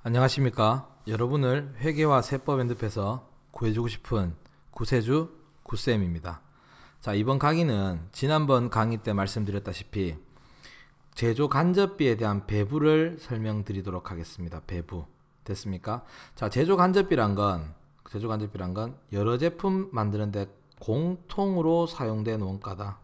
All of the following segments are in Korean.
안녕하십니까. 여러분을 회계와 세법 엔드에서 구해주고 싶은 구세주 구쌤입니다. 자, 이번 강의는 지난번 강의 때 말씀드렸다시피 제조 간접비에 대한 배부를 설명드리도록 하겠습니다. 배부 됐습니까? 자, 제조 간접비란 건 여러 제품 만드는데 공통으로 사용된 원가다.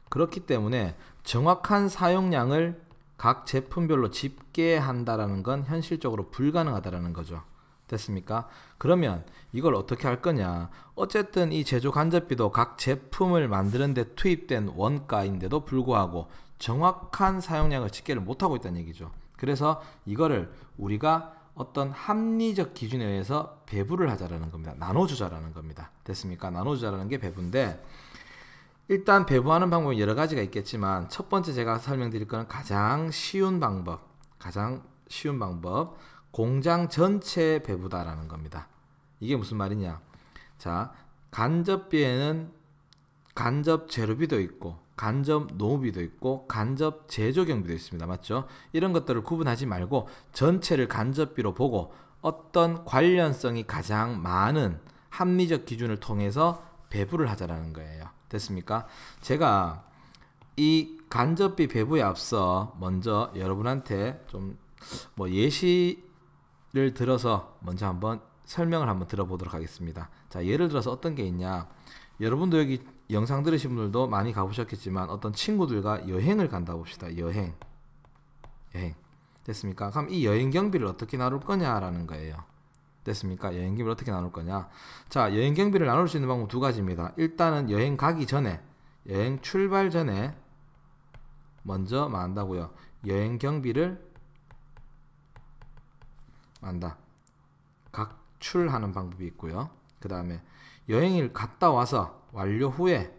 그렇기 때문에 정확한 사용량을 각 제품별로 집계한다라는 건 현실적으로 불가능하다라는 거죠. 됐습니까? 그러면 이걸 어떻게 할 거냐? 어쨌든 이 제조 간접비도 각 제품을 만드는 데 투입된 원가인데도 불구하고 정확한 사용량을 집계를 못하고 있다는 얘기죠. 그래서 이거를 우리가 어떤 합리적 기준에 의해서 배부를 하자라는 겁니다. 나눠주자라는 겁니다. 됐습니까? 나눠주자라는 게 배부인데, 일단 배부하는 방법이 여러 가지가 있겠지만 첫 번째 제가 설명드릴 거는 가장 쉬운 방법, 공장 전체 배부다라는 겁니다. 이게 무슨 말이냐? 자, 간접비에는 간접 재료비도 있고 간접 노무비도 있고 간접 제조경비도 있습니다. 맞죠? 이런 것들을 구분하지 말고 전체를 간접비로 보고 어떤 관련성이 가장 많은 합리적 기준을 통해서 배부를 하자라는 거예요. 됐습니까? 제가 이 간접비 배부에 앞서 먼저 여러분한테 좀 예시를 들어서 먼저 한번 설명을 한번 들어보도록 하겠습니다. 자, 예를 들어서 어떤 게 있냐? 여러분도 여기 영상 들으신 분들도 많이 가보셨겠지만 어떤 친구들과 여행을 간다 봅시다. 여행 됐습니까? 그럼 이 여행 경비를 어떻게 나눌 거냐라는 거예요. 됐습니까? 여행 경비를 어떻게 나눌 거냐? 자, 여행 경비를 나눌 수 있는 방법 두 가지입니다. 일단은 여행 가기 전에, 여행 출발 전에 먼저 한다고요. 여행 경비를 각출하는 방법이 있고요. 그 다음에 여행을 갔다 와서 완료 후에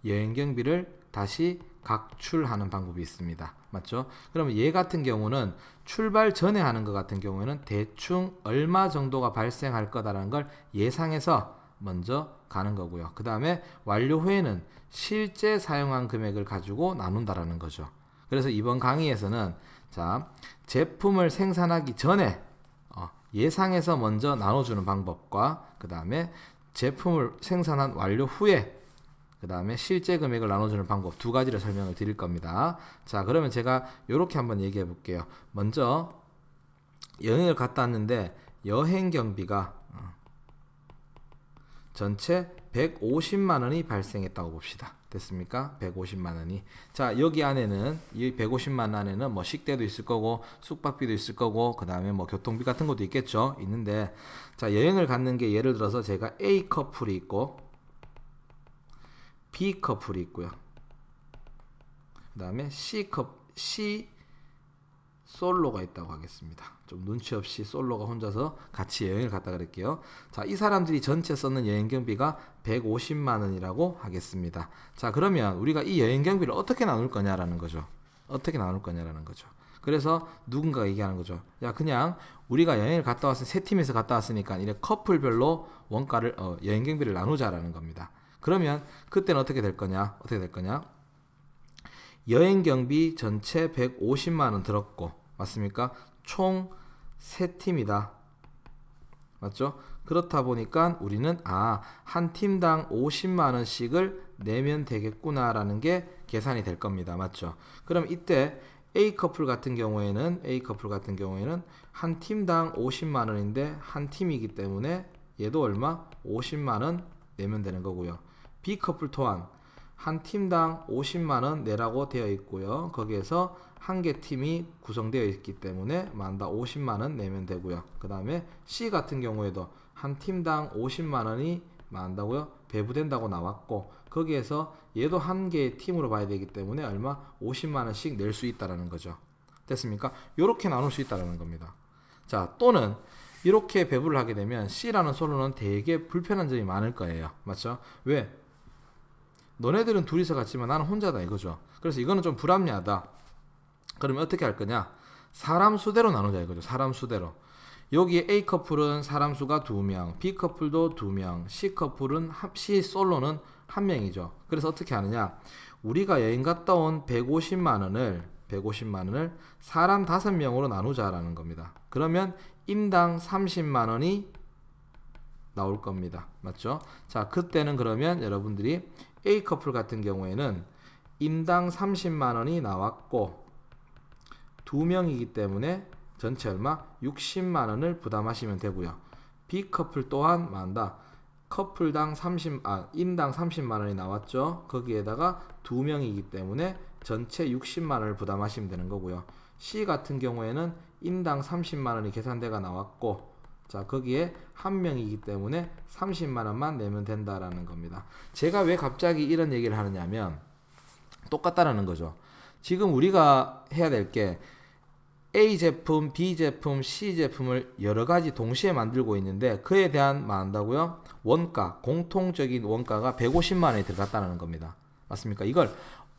여행 경비를 다시 각출하는 방법이 있습니다. 맞죠? 그러면 얘 같은 경우는 출발 전에 하는 것 같은 경우에는 대충 얼마 정도가 발생할 거다라는 걸 예상해서 먼저 가는 거고요. 그 다음에 완료 후에는 실제 사용한 금액을 가지고 나눈다라는 거죠. 그래서 이번 강의에서는 자, 제품을 생산하기 전에 예상해서 먼저 나눠주는 방법과 그 다음에 제품을 생산한 완료 후에 그 다음에 실제 금액을 나눠주는 방법 두 가지를 설명을 드릴 겁니다. 자, 그러면 제가 이렇게 한번 얘기해 볼게요. 먼저 여행을 갔다 왔는데 여행 경비가 전체 150만원이 발생했다고 봅시다. 됐습니까? 150만원이. 자, 여기 안에는 이 150만원 안에는 뭐 식대도 있을 거고 숙박비도 있을 거고 그 다음에 뭐 교통비 같은 것도 있겠죠. 있는데, 자, 여행을 갔는 게 예를 들어서 제가 A 커플이 있고 B 커플이 있고요. 그 다음에 C 솔로가 있다고 하겠습니다. 좀 눈치 없이 솔로가 혼자서 같이 여행을 갔다 그럴게요. 자, 이 사람들이 전체 썼는 여행 경비가 150만원이라고 하겠습니다. 자, 그러면 우리가 이 여행 경비를 어떻게 나눌 거냐라는 거죠. 그래서 누군가가 얘기하는 거죠. 야, 그냥 우리가 여행을 갔다 왔으니 세 팀에서 갔다 왔으니까 이래 커플별로 원가를 여행 경비를 나누자라는 겁니다. 그러면 그때는 어떻게 될 거냐? 여행 경비 전체 150만원 들었고, 맞습니까? 총 3팀이다. 맞죠? 그렇다 보니까 우리는 한 팀당 50만원씩을 내면 되겠구나라는 게 계산이 될 겁니다. 맞죠? 그럼 이때 A 커플 같은 경우에는 한 팀당 50만원인데 한 팀이기 때문에 얘도 얼마? 50만원 내면 되는 거고요. B 커플 또한 한 팀당 50만원 내라고 되어 있고요. 거기에서 한 개 팀이 구성되어 있기 때문에 만다 50만원 내면 되고요. 그 다음에 C 같은 경우에도 한 팀당 50만원이 만다고요? 배부된다고 나왔고, 거기에서 얘도 한 개의 팀으로 봐야 되기 때문에 얼마? 50만원씩 낼 수 있다는 거죠. 됐습니까? 이렇게 나눌 수 있다는 겁니다. 자, 또는 이렇게 배부를 하게 되면 C라는 솔로는 되게 불편한 점이 많을 거예요. 맞죠? 왜? 너네들은 둘이서 갔지만 나는 혼자다 이거죠. 그래서 이거는 좀 불합리하다. 그러면 어떻게 할 거냐? 사람 수대로 나누자 이거죠. 사람 수대로. 여기 A 커플은 사람 수가 2명, B 커플도 2명, C 솔로는 1명이죠. 그래서 어떻게 하느냐? 우리가 여행 갔다 온 150만원을 150만 원을 사람 5명으로 나누자라는 겁니다. 그러면 인당 30만 원이 나올 겁니다. 맞죠? 자, 그때는 그러면 여러분들이 A 커플 같은 경우에는 인당 30만 원이 나왔고 2명이기 때문에 전체 얼마? 60만 원을 부담하시면 되고요. B 커플 또한 만다. 커플당 인당 30만 원이 나왔죠. 거기에다가 2명이기 때문에 전체 60만 원을 부담하시면 되는 거고요. C 같은 경우에는 인당 30만 원이 계산대가 나왔고, 자, 거기에 1명이기 때문에 30만 원만 내면 된다라는 겁니다. 제가 왜 갑자기 이런 얘기를 하느냐면 똑같다라는 거죠. 지금 우리가 해야 될 게 A 제품, B 제품, C 제품을 여러 가지 동시에 만들고 있는데 그에 대한 한다고요? 원가, 공통적인 원가가 150만 원이 들어갔다는 겁니다. 맞습니까? 이걸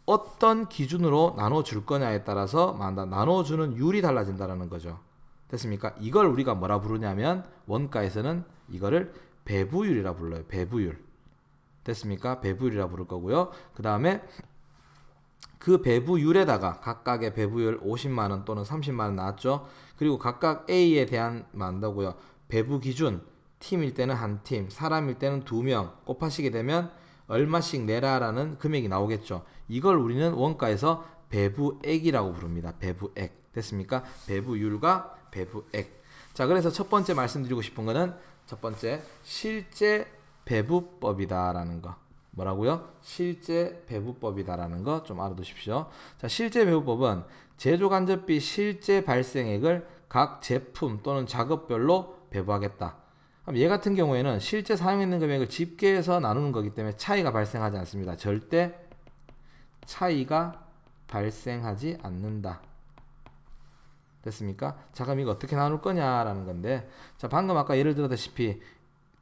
어떤 기준으로 나눠줄 거냐에 따라서 나눠주는 율이 달라진다는 거죠. 됐습니까? 이걸 우리가 뭐라 부르냐면 원가에서는 이거를 배부율이라 불러요. 배부율. 됐습니까? 배부율이라 부를 거고요. 그 다음에 그 배부율에다가 각각의 배부율 50만원 또는 30만원 나왔죠. 그리고 각각 A에 대한 한다고요? 배부 기준, 팀일 때는 한 팀, 사람일 때는 2명 곱하시게 되면 얼마씩 내라라는 금액이 나오겠죠. 이걸 우리는 원가에서 배부액이라고 부릅니다. 배부액. 됐습니까? 배부율과 배부액. 자, 그래서 첫 번째 말씀드리고 싶은 거는 첫 번째 실제 배부법이다라는 거. 뭐라고요? 실제 배부법이다라는 거 좀 알아두십시오. 자, 실제 배부법은 제조간접비 실제 발생액을 각 제품 또는 작업별로 배부하겠다. 그럼 얘 같은 경우에는 실제 사용했는 금액을 집계해서 나누는 거기 때문에 차이가 발생하지 않습니다. 절대 차이가 발생하지 않는다. 됐습니까? 자, 그럼 이거 어떻게 나눌 거냐라는 건데, 자, 방금 아까 예를 들었다시피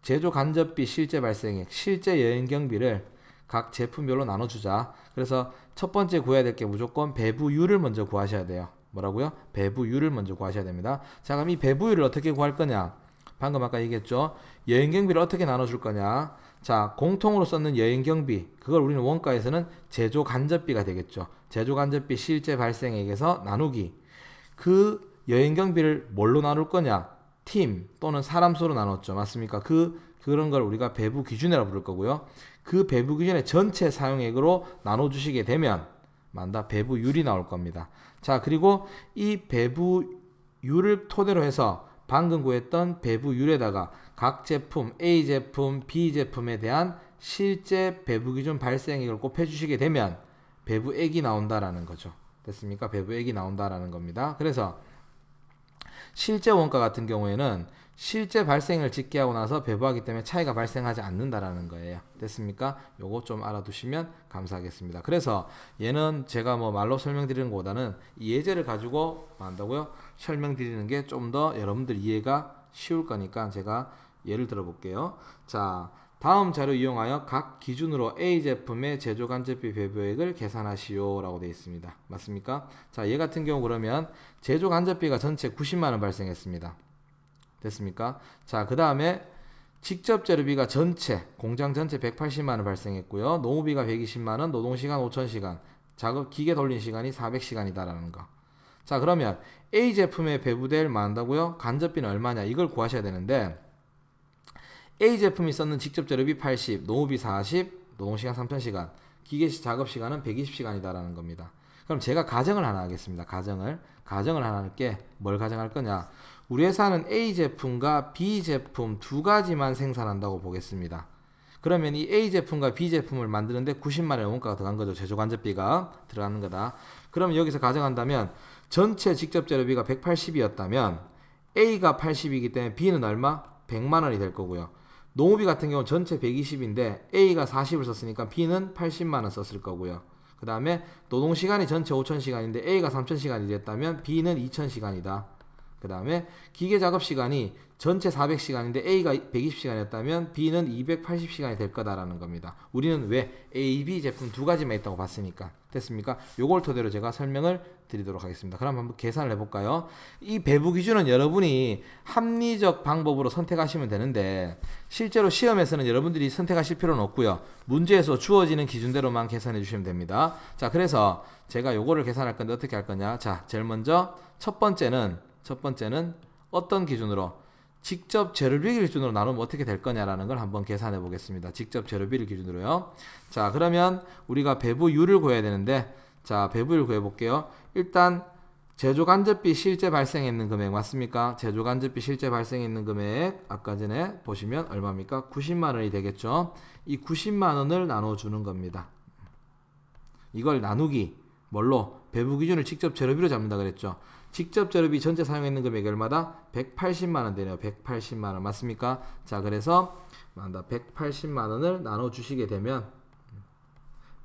제조 간접비 실제 발생액, 실제 여행 경비를 각 제품별로 나눠주자. 그래서 첫 번째 구해야 될 게 무조건 배부율을 먼저 구하셔야 돼요. 뭐라고요? 배부율을 먼저 구하셔야 됩니다. 자, 그럼 이 배부율을 어떻게 구할 거냐? 방금 아까 얘기했죠. 여행 경비를 어떻게 나눠줄 거냐? 자, 공통으로 썼는 여행 경비, 그걸 우리는 원가에서는 제조 간접비가 되겠죠. 제조 간접비 실제 발생액에서 나누기. 그 여행 경비를 뭘로 나눌 거냐? 팀 또는 사람 수로 나눴죠. 맞습니까? 그런 걸 우리가 배부 기준이라고 부를 거고요. 그 배부 기준의 전체 사용액으로 나눠주시게 되면 배부율이 나올 겁니다. 자, 그리고 이 배부율을 토대로 해서 방금 구했던 배부율에다가 각 제품, A 제품, B 제품에 대한 실제 배부 기준 발생액을 곱해 주시게 되면 배부액이 나온다라는 거죠. 됐습니까? 배부액이 나온다라는 겁니다. 그래서 실제 원가 같은 경우에는 실제 발생을 집계하고 나서 배부하기 때문에 차이가 발생하지 않는다라는 거예요. 됐습니까? 요거 좀 알아두시면 감사하겠습니다. 그래서 얘는 제가 뭐 말로 설명드리는 것보다는 이 예제를 가지고 한다고요? 설명드리는 게 좀 더 여러분들 이해가 쉬울 거니까 제가 예를 들어 볼게요. 자, 다음 자료 이용하여 각 기준으로 A 제품의 제조 간접비 배부액을 계산하시오 라고 되어 있습니다. 맞습니까? 자, 얘 같은 경우 그러면 제조 간접비가 전체 90만원 발생했습니다. 됐습니까? 자, 그 다음에 직접 재료비가 공장 전체 180만원 발생했고요. 노무비가 120만원, 노동시간 5000시간, 작업 기계 돌린 시간이 400시간이다 라는 거. 자, 그러면 A 제품에 배부될 한다고요? 간접비는 얼마냐? 이걸 구하셔야 되는데 A 제품이 썼는 직접 재료비 80, 노무비 40, 노동시간 3000시간, 기계 작업시간은 120시간이다 라는 겁니다. 그럼 제가 가정을 하나 하겠습니다. 가정을 하나 할게. 뭘 가정할 거냐? 우리 회사는 A 제품과 B 제품 두 가지만 생산한다고 보겠습니다. 그러면 이 A 제품과 B 제품을 만드는데 90만원의 원가가 들어간 거죠. 제조간접비가 들어가는 거다. 그럼 여기서 가정한다면 전체 직접 재료비가 180이었다면 A가 80이기 때문에 B는 얼마? 100만원이 될 거고요. 노무비 같은 경우는 전체 120인데 A가 40을 썼으니까 B는 80만원 썼을 거고요. 그 다음에 노동시간이 전체 5000시간인데 A가 3000시간이 됐다면 B는 2000시간이다. 그 다음에 기계 작업 시간이 전체 400시간인데 A가 120시간이었다면 B는 280시간이 될 거다라는 겁니다. 우리는 왜 A, B 제품 두 가지만 있다고 봤으니까. 됐습니까? 요걸 토대로 제가 설명을 드리도록 하겠습니다. 그럼 한번 계산을 해볼까요? 이 배부 기준은 여러분이 합리적 방법으로 선택하시면 되는데 실제로 시험에서는 여러분들이 선택하실 필요는 없고요. 문제에서 주어지는 기준대로만 계산해 주시면 됩니다. 자, 그래서 제가 요거를 계산할 건데 어떻게 할 거냐? 자, 제일 먼저 첫 번째는 어떤 기준으로? 직접 재료비를 기준으로 나누면 어떻게 될 거냐라는 걸 한번 계산해 보겠습니다. 직접 재료비를 기준으로요. 자, 그러면 우리가 배부율을 구해야 되는데, 자, 배부율 구해 볼게요. 일단 제조 간접비 실제 발생했는 금액 맞습니까? 제조 간접비 실제 발생했는 금액 아까 전에 보시면 얼마입니까? 90만 원이 되겠죠. 이 90만 원을 나눠 주는 겁니다. 이걸 나누기 뭘로? 배부 기준을 직접 재료비로 잡는다 그랬죠. 직접 재료비 전체 사용했는 금액이 얼마다? 180만 원 되네요. 180만 원 맞습니까? 자, 그래서 180만 원을 나눠 주시게 되면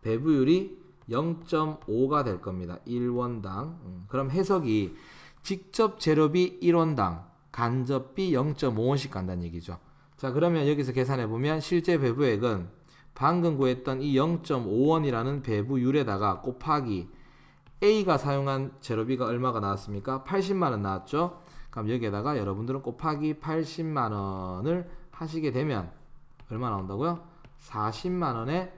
배부율이 0.5가 될 겁니다. 1원당. 그럼 해석이 직접 재료비 1원당 간접비 0.5원씩 간다는 얘기죠. 자, 그러면 여기서 계산해 보면 실제 배부액은 방금 구했던 이 0.5원이라는 배부율에다가 곱하기 A가 사용한 재료비가 얼마가 나왔습니까? 80만원 나왔죠? 그럼 여기에다가 여러분들은 곱하기 80만원을 하시게 되면 얼마 나온다고요? 40만원의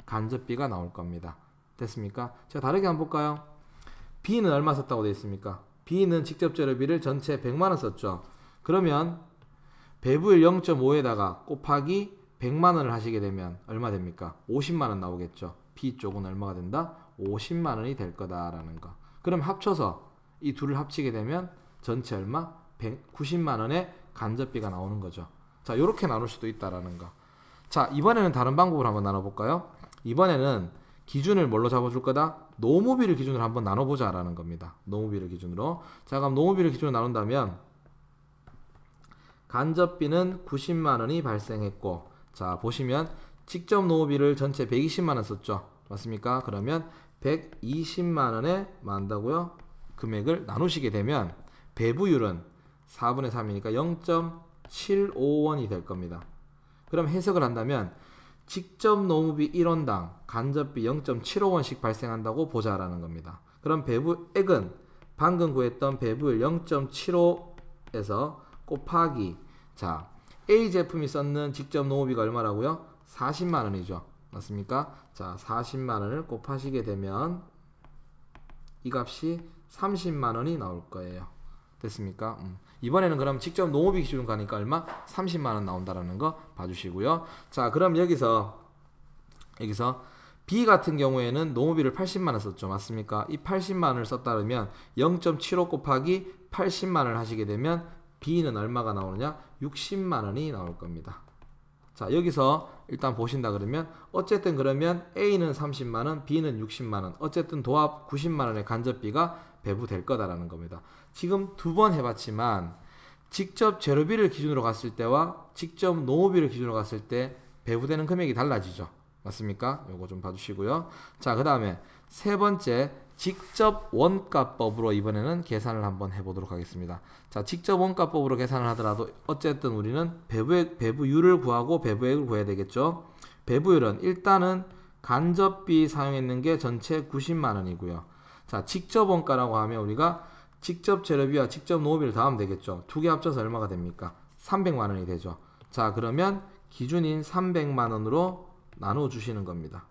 간접비가 나올 겁니다. 됐습니까? 제가 다르게 한번 볼까요? B는 얼마 썼다고 되어 있습니까? B는 직접 재료비를 전체 100만원 썼죠? 그러면 배부율 0.5에다가 곱하기 100만원을 하시게 되면 얼마 됩니까? 50만원 나오겠죠? B 쪽은 얼마가 된다? 50만원이 될 거다라는 거. 그럼 합쳐서 이 둘을 합치게 되면 전체 얼마? 190만원의 간접비가 나오는 거죠. 자, 요렇게 나눌 수도 있다라는 거. 자, 이번에는 다른 방법으로 한번 나눠볼까요? 이번에는 기준을 뭘로 잡아줄 거다? 노무비를 기준으로 한번 나눠보자 라는 겁니다. 노무비를 기준으로. 자, 그럼 노무비를 기준으로 나눈다면 간접비는 90만원이 발생했고, 자, 보시면 직접 노무비를 전체 120만원 썼죠. 맞습니까? 그러면 120만원에 만다고요? 금액을 나누시게 되면 배부율은 4분의 3이니까 0.75원이 될 겁니다. 그럼 해석을 한다면 직접 노무비 1원당 간접비 0.75원씩 발생한다고 보자라는 겁니다. 그럼 배부액은 방금 구했던 배부율 0.75에서 곱하기, 자, A 제품이 썼는 직접 노무비가 얼마라고요? 40만원이죠. 맞습니까? 자, 40만원을 곱하시게 되면 이 값이 30만원이 나올 거예요. 됐습니까? 이번에는 그럼 직접 노무비 기준 가니까 얼마? 30만원 나온다라는 거 봐주시고요. 자, 그럼 여기서 B 같은 경우에는 노무비를 80만원 썼죠. 맞습니까? 이 80만원을 썼다면 0.75 곱하기 80만원을 하시게 되면 B는 얼마가 나오느냐? 60만원이 나올 겁니다. 자, 여기서 일단 보신다 그러면 어쨌든 그러면 A는 30만원, B는 60만원, 어쨌든 도합 90만원의 간접비가 배부될 거다라는 겁니다. 지금 두 번 해봤지만 직접 재료비를 기준으로 갔을 때와 직접 노무비를 기준으로 갔을 때 배부되는 금액이 달라지죠. 맞습니까? 요거 좀 봐주시고요. 자, 그 다음에 세 번째 직접 원가법으로 이번에는 계산을 한번 해보도록 하겠습니다. 자, 직접 원가법으로 계산을 하더라도 어쨌든 우리는 배부율을 구하고 배부액을 구해야 되겠죠. 배부율은 일단은 간접비 사용했는 게 전체 90만원이고요. 자, 직접 원가라고 하면 우리가 직접 재료비와 직접 노무비를 더하면 되겠죠. 두 개 합쳐서 얼마가 됩니까? 300만원이 되죠. 자, 그러면 기준인 300만원으로 나눠주시는 겁니다.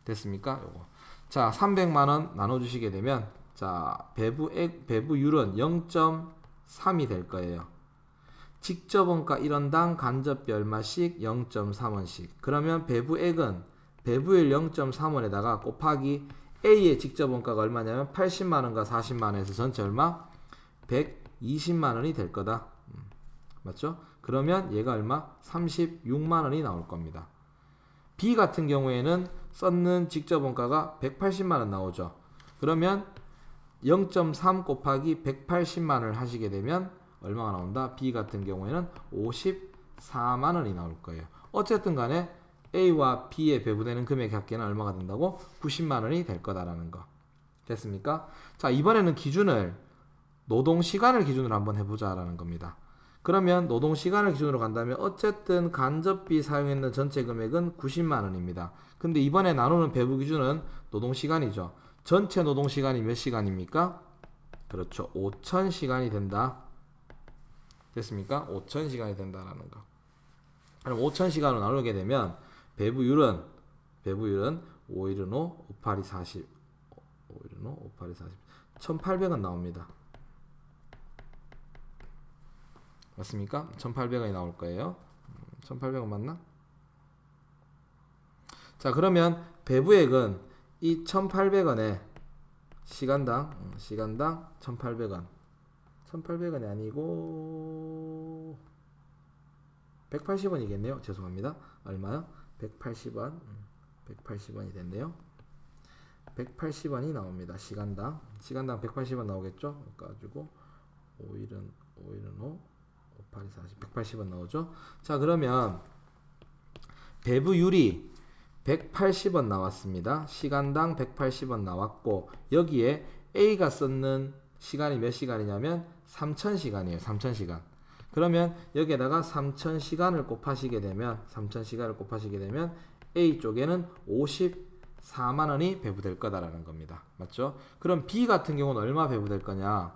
됐습니까? 요거. 자, 300만원 나눠주시게 되면 자, 배부율은 0.3이 될 거예요. 직접 원가 1원당 간접비 얼마씩? 0.3원씩. 그러면 배부액은 배부율 0.3원에다가 곱하기 A의 직접 원가가 얼마냐면 80만원과 40만원에서 전체 얼마? 120만원이 될 거다. 맞죠? 그러면 얘가 얼마? 36만원이 나올 겁니다. B 같은 경우에는 썼는 직접 원가가 180만원 나오죠. 그러면 0.3 곱하기 180만원을 하시게 되면 얼마가 나온다? B 같은 경우에는 54만원이 나올 거예요. 어쨌든 간에 A와 B의 배부되는 금액 합계는 얼마가 된다고? 90만원이 될 거다라는 거. 됐습니까? 자, 이번에는 기준을 노동시간을 기준으로 한번 해보자라는 겁니다. 그러면 노동시간을 기준으로 간다면 어쨌든 간접비 사용했는 전체 금액은 90만원입니다. 근데 이번에 나누는 배부 기준은 노동시간이죠. 전체 노동시간이 몇 시간입니까? 그렇죠. 5000시간이 된다. 됐습니까? 5000시간이 된다라는 거. 그럼 5000시간으로 나누게 되면 배부율은 5일은 5, 582, 40 5일은 5, 582, 40 1800원 나옵니다. 맞습니까? 1800원이 나올 거예요. 1800원 맞나? 자, 그러면 배부액은 이 1800원에 시간당 1800원 1800원이 아니고 180원이겠네요. 죄송합니다. 얼마요? 180원 180원이 됐네요. 180원이 나옵니다. 시간당 180원 나오겠죠? 그래가지고 5일은 5, 582, 40 180원 나오죠? 자, 그러면 배부율이 180원 나왔습니다. 시간당 180원 나왔고 여기에 A가 썼는 시간이 몇 시간이냐면 3000시간이에요. 3000시간. 그러면 여기에다가 3000시간을 곱하시게 되면 A 쪽에는 54만원이 배부될 거다라는 겁니다. 맞죠? 그럼 B 같은 경우는 얼마 배부될 거냐?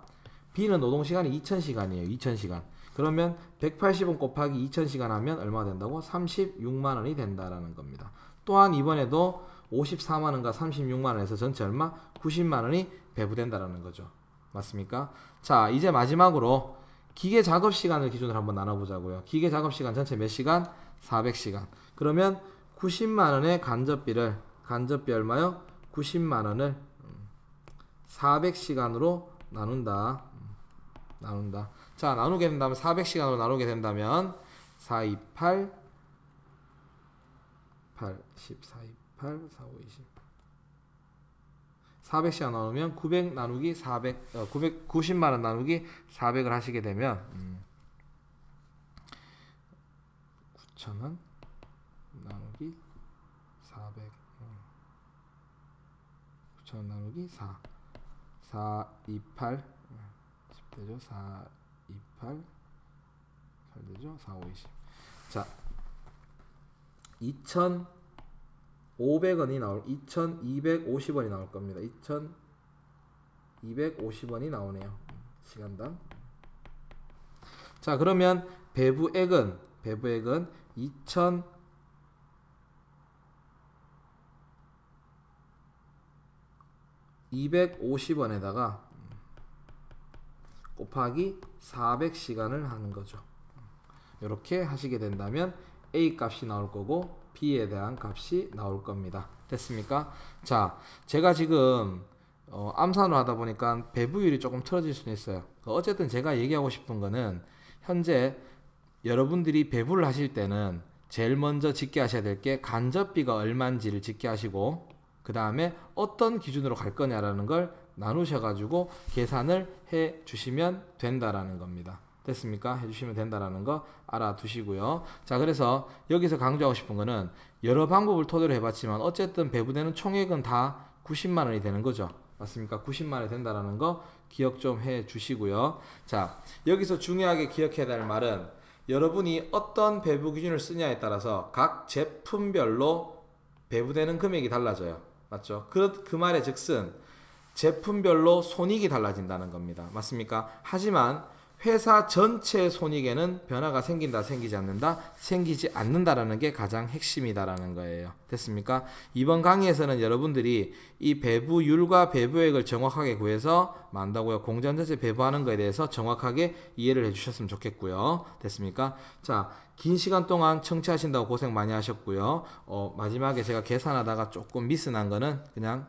B는 노동시간이 2000시간이에요. 2000시간. 그러면 180원 곱하기 2000시간 하면 얼마 된다고? 36만원이 된다라는 겁니다. 또한 이번에도 54만원과 36만원에서 전체 얼마? 90만원이 배부된다라는 거죠. 맞습니까? 자, 이제 마지막으로 기계 작업 시간을 기준으로 한번 나눠보자고요. 기계 작업 시간 전체 몇 시간? 400시간. 그러면 90만원의 간접비 얼마요? 90만원을 400시간으로 나눈다. 자, 나누게 된다면 400시간으로 나누게 된다면 428 8 10 428 4 5 20 400시간 나누면 900 나누기 400 990만원 나누기 400을 하시게 되면 9,000원 나누기 400 9,000원 나누기 4 428 10 되죠? 428 8 되죠? 4 5 20 자, 2,500원이 나올 2,250원이 나올 겁니다. 2,250원이 나오네요. 시간당. 자, 그러면 배부액은 2,250원에다가 곱하기 400시간을 하는 거죠. 이렇게 하시게 된다면 A 값이 나올 거고 B에 대한 값이 나올 겁니다. 됐습니까? 자, 제가 지금 암산을 하다 보니까 배부율이 조금 틀어질 수는 있어요. 어쨌든 제가 얘기하고 싶은 거는 현재 여러분들이 배부를 하실 때는 제일 먼저 짓게 하셔야 될 게 간접비가 얼마인지를 짓게 하시고 그 다음에 어떤 기준으로 갈 거냐라는 걸 나누셔가지고 계산을 해 주시면 된다라는 겁니다. 됐습니까? 해주시면 된다라는 거 알아두시고요. 자, 그래서 여기서 강조하고 싶은 거는 여러 방법을 토대로 해봤지만 어쨌든 배부되는 총액은 다 90만원이 되는 거죠. 맞습니까? 90만원이 된다라는 거 기억 좀 해주시고요. 자, 여기서 중요하게 기억해야 될 말은 여러분이 어떤 배부 기준을 쓰냐에 따라서 각 제품별로 배부되는 금액이 달라져요. 맞죠? 그 말의 즉슨 제품별로 손익이 달라진다는 겁니다. 맞습니까? 하지만 회사 전체 손익에는 변화가 생긴다, 생기지 않는다, 생기지 않는다라는 게 가장 핵심이다라는 거예요. 됐습니까? 이번 강의에서는 여러분들이 이 배부율과 배부액을 정확하게 구해서 만다고요. 공장 전체 배부하는 거에 대해서 정확하게 이해를 해주셨으면 좋겠고요. 됐습니까? 자, 긴 시간 동안 청취하신다고 고생 많이 하셨고요. 마지막에 제가 계산하다가 조금 미스 난 거는 그냥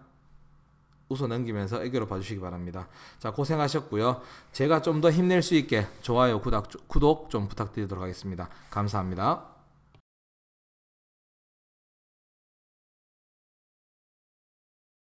웃어 넘기면서 애교로 봐주시기 바랍니다. 자, 고생하셨고요. 제가 좀 더 힘낼 수 있게 좋아요, 구독 좀 부탁드리도록 하겠습니다. 감사합니다.